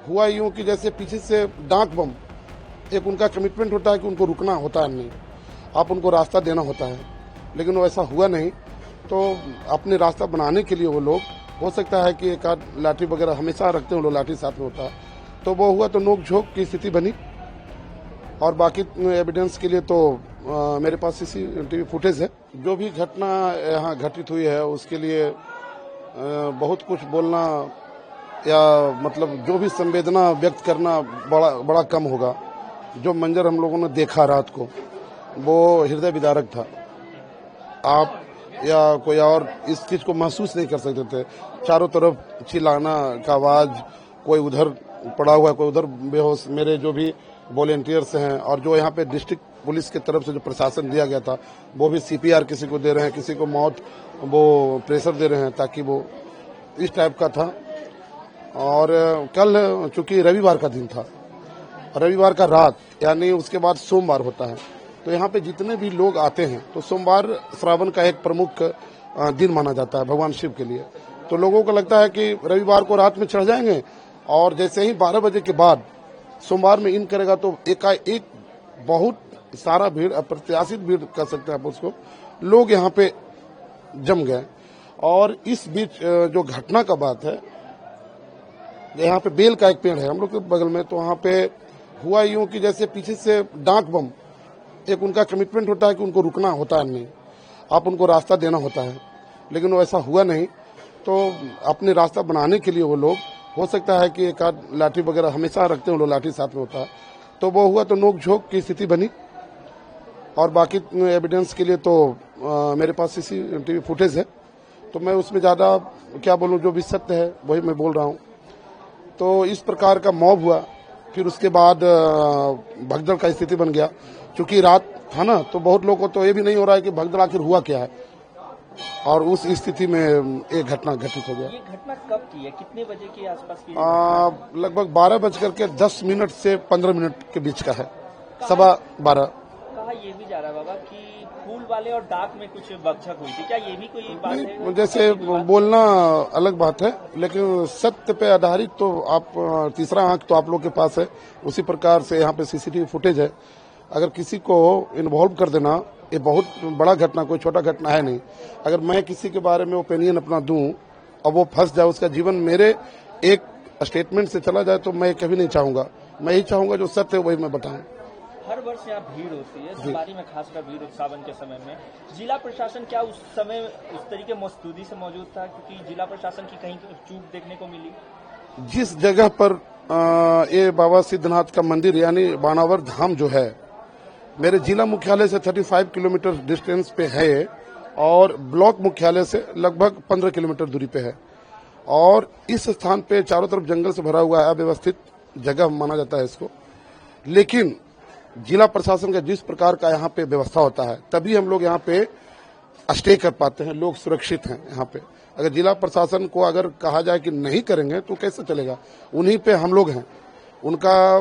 हुआ यूं कि जैसे पीछे से डाक बम, एक उनका कमिटमेंट होता है कि उनको रुकना होता है नहीं, आप उनको रास्ता देना होता है, लेकिन वो ऐसा हुआ नहीं। तो अपने रास्ता बनाने के लिए वो लोग, हो सकता है कि एक आध लाठी वगैरह हमेशा रखते हैं, वो लोग लाठी साथ में होता है, तो वो हुआ तो नोक झोंक की स्थिति बनी। और बाकी एविडेंस के लिए तो मेरे पास सीसीटीवी फुटेज है। जो भी घटना यहाँ घटित हुई है उसके लिए बहुत कुछ बोलना या मतलब जो भी संवेदना व्यक्त करना बड़ा कम होगा। जो मंजर हम लोगों ने देखा रात को वो हृदय विदारक था। आप या कोई और इस चीज को महसूस नहीं कर सकते थे। चारों तरफ चिल्लाना का आवाज, कोई उधर पड़ा हुआ है, कोई उधर बेहोश। मेरे जो भी वॉलेंटियर्स हैं और जो यहाँ पे डिस्ट्रिक्ट पुलिस की तरफ से जो प्रशासन दिया गया था, वो भी सीपीआर किसी को दे रहे हैं, किसी को मौत वो प्रेशर दे रहे हैं, ताकि वो इस टाइप का था। और कल चूंकि रविवार का दिन था, रविवार का रात यानी उसके बाद सोमवार होता है, तो यहाँ पे जितने भी लोग आते हैं तो सोमवार श्रावण का एक प्रमुख दिन माना जाता है भगवान शिव के लिए। तो लोगों को लगता है कि रविवार को रात में चढ़ जाएंगे और जैसे ही 12 बजे के बाद सोमवार में इन करेगा तो एकाएक बहुत सारा भीड़, अप्रत्याशित भीड़ कर सकते हैं आप उसको, लोग यहाँ पे जम गए। और इस बीच जो घटना का बात है, यहाँ पे बेल का एक पेड़ है हम लोग के बगल में, तो वहाँ पे हुआ यूं कि जैसे पीछे से डाक बम, एक उनका कमिटमेंट होता है कि उनको रुकना होता है नहीं, आप उनको रास्ता देना होता है, लेकिन वो ऐसा हुआ नहीं। तो अपने रास्ता बनाने के लिए वो लोग, हो सकता है कि एक आध लाठी वगैरह हमेशा रखते हैं, वो लोग लाठी साथ में होता है, तो वो हुआ तो नोक झोंक की स्थिति बनी। और बाकी एविडेंस के लिए तो मेरे पास सीसीटीवी फुटेज है, तो मैं उसमें ज्यादा क्या बोलूं, जो भी सत्य है वही मैं बोल रहा हूं। तो इस प्रकार का मॉब हुआ, फिर उसके बाद भगदड़ का स्थिति बन गया। क्योंकि रात था ना, तो बहुत लोगों को तो ये भी नहीं हो रहा है कि भगदड़ आखिर हुआ क्या है, और उस स्थिति में एक घटना घटित हो गया। ये घटना कब की है, कितने बजे के आसपास की? लगभग 12:10 से 15 के बीच का है, 12:15। कहा ये भी जा रहा है बाबा कि फूल वाले और डाक में कुछ बकझक हुई थी, क्या ये भी कोई बात है? जैसे बोलना अलग बात है, लेकिन सत्य पे आधारित तो आप तीसरा आंख तो आप लोग के पास है, उसी प्रकार से यहाँ पे सीसीटीवी फुटेज है। अगर किसी को इन्वॉल्व कर देना, ये बहुत बड़ा घटना, कोई छोटा घटना है नहीं। अगर मैं किसी के बारे में ओपिनियन अपना दूं और वो फंस जाए, उसका जीवन मेरे एक स्टेटमेंट से चला जाए, तो मैं कभी नहीं चाहूंगा। मैं यही चाहूंगा जो सत्य है वही मैं बताऊं। हर वर्ष यहाँ भीड़ होती है, सवारी में खासकर भीड़ सावन के समय में। जिला प्रशासन क्या उस समय उस तरीके मौजूदी से मौजूद था, क्योंकि जिला प्रशासन की कहीं चूक देखने को मिली? जिस जगह पर ये बाबा सिद्धनाथ का मंदिर यानी बाणावर धाम जो है, मेरे जिला मुख्यालय से 35 किलोमीटर डिस्टेंस पे है और ब्लॉक मुख्यालय से लगभग 15 किलोमीटर दूरी पे है। और इस स्थान पे चारों तरफ जंगल से भरा हुआ है, अव्यवस्थित जगह माना जाता है इसको। लेकिन जिला प्रशासन का जिस प्रकार का यहाँ पे व्यवस्था होता है, तभी हम लोग यहाँ पे स्टे कर पाते हैं, लोग सुरक्षित हैं यहाँ पे। अगर जिला प्रशासन को अगर कहा जाए कि नहीं करेंगे तो कैसे चलेगा? उन्हीं पे हम लोग हैं, उनका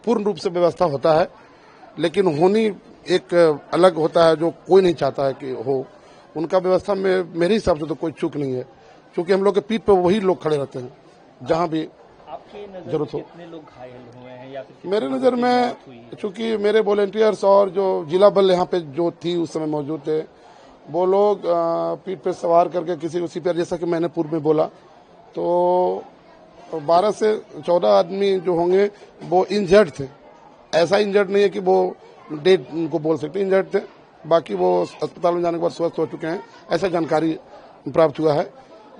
पूर्ण रूप से व्यवस्था होता है, लेकिन होनी एक अलग होता है जो कोई नहीं चाहता है कि हो। उनका व्यवस्था में मेरे हिसाब से तो कोई चूक नहीं है, क्योंकि हम लोग के पीठ पे वही लोग खड़े रहते हैं जहां भी जरूरत हो। कितने लोग घायल हुए हैं या फिर मेरे नजर में, चूंकि मेरे वॉलेंटियर्स और जो जिला बल यहाँ पे जो थी उस समय मौजूद थे, वो लोग पीठ पे सवार करके किसी को सीपीआर, जैसा कि मैंने पूर्व में बोला, तो 12 से 14 आदमी जो होंगे वो इंजर्ड थे। ऐसा इंजर्ड नहीं है कि वो डेड को बोल सकते, इंजर्ड थे। बाकी वो अस्पताल में जाने के बाद स्वस्थ हो चुके हैं, ऐसा जानकारी प्राप्त हुआ है।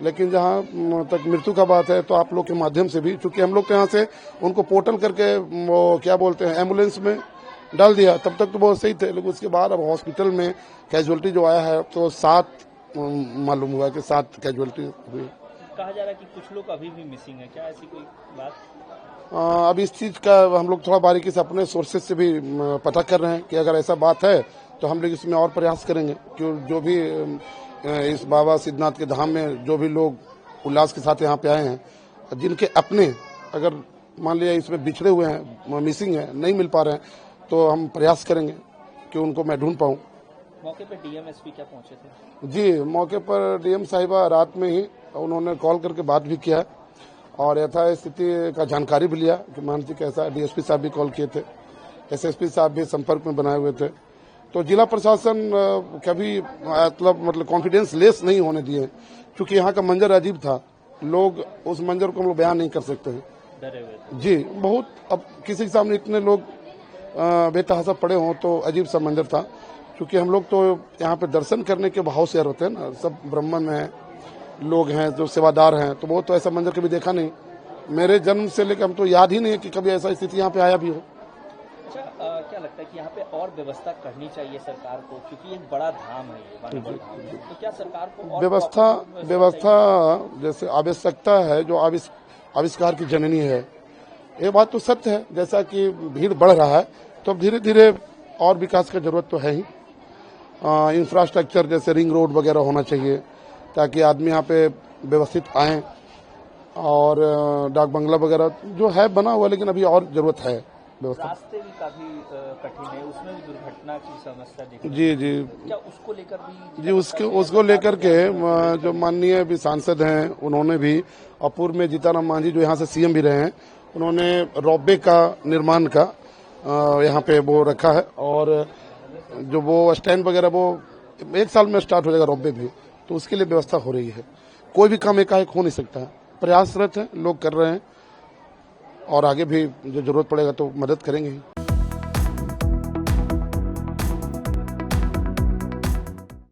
लेकिन जहां तक मृत्यु का बात है, तो आप लोग के माध्यम से भी, चूंकि हम लोग के यहाँ से उनको पोर्टल करके वो क्या बोलते हैं एम्बुलेंस में डाल दिया, तब तक तो बहुत सही थे। लेकिन उसके बाद अब हॉस्पिटल में कैजुअलिटी जो आया है तो 7 मालूम हुआ कि 7 कैजुअलिटी हुई। कहा जा रहा है कि कुछ लोग अभी भी मिसिंग है, क्या ऐसी कोई बात? अब इस चीज का हम लोग थोड़ा बारीकी से अपने सोर्सेज से भी पता कर रहे हैं कि अगर ऐसा बात है तो हम लोग इसमें और प्रयास करेंगे कि जो भी इस बाबा सिद्धनाथ के धाम में जो भी लोग उल्लास के साथ यहाँ पे आए हैं, जिनके अपने अगर मान लिया इसमें बिछड़े हुए हैं, मिसिंग है, नहीं मिल पा रहे हैं, तो हम प्रयास करेंगे कि उनको मैं ढूंढ पाऊँ। मौके पर डीएम एसपी क्या पहुंचे थे? जी, मौके पर डीएम साहिबा रात में ही उन्होंने कॉल करके बात भी किया और यथास्थिति का जानकारी भी लिया कि मान लीजिए कैसा। डीएसपी साहब भी कॉल किए थे, एसएसपी साहब भी संपर्क में बनाए हुए थे। तो जिला प्रशासन कभी मतलब कॉन्फिडेंस लेस नहीं होने दिए, क्योंकि यहाँ का मंजर अजीब था। लोग उस मंजर को हम लोग बयान नहीं कर सकते हैं, डरे हुए थे। जी बहुत। अब किसी के सामने इतने लोग बेतहासा पड़े हों तो अजीब सा मंजर था, क्योंकि हम लोग तो यहाँ पे दर्शन करने के भाव से होते हैं ना, सब ब्राह्मण हैं, लोग हैं जो सेवादार हैं, तो वो तो ऐसा मंजर कभी देखा नहीं। मेरे जन्म से लेकर हम तो याद ही नहीं है कि कभी ऐसा स्थिति यहाँ पे आया भी हो। अच्छा, क्या लगता है कि यहाँ पे और व्यवस्था करनी चाहिए सरकार को, क्योंकि एक बड़ा धाम है ये वानरगढ़ धाम, तो क्या सरकार को और व्यवस्था जैसे आवश्यकता है, जो आविष्कार की जननी है, ये बात तो सत्य है। जैसा कि भीड़ बढ़ रहा है तो अब धीरे धीरे और विकास की जरूरत तो है ही। इंफ्रास्ट्रक्चर जैसे रिंग रोड वगैरह होना चाहिए, ताकि आदमी यहाँ पे व्यवस्थित आएं। और डाक बंगला वगैरह जो है बना हुआ, लेकिन अभी और जरूरत है व्यवस्था। रास्ते भी काफी कठिन है, उसमें भी दुर्घटना की समस्या देखी। जी क्या उसको लेकर भी जी उसको लेकर के जो माननीय भी सांसद हैं, उन्होंने भी अपूर्व में जीताराम मांझी जो यहाँ से सीएम भी रहे हैं, उन्होंने रोपवे का निर्माण का यहाँ पे वो रखा है। और जो वो स्टैंड वगैरह वो 1 साल में स्टार्ट हो जाएगा रोपवे भी, तो उसके लिए व्यवस्था हो रही है। कोई भी काम एकाएक हो नहीं सकता है, प्रयासरत है, लोग कर रहे हैं और आगे भी जो जरूरत पड़ेगा तो मदद करेंगे ही।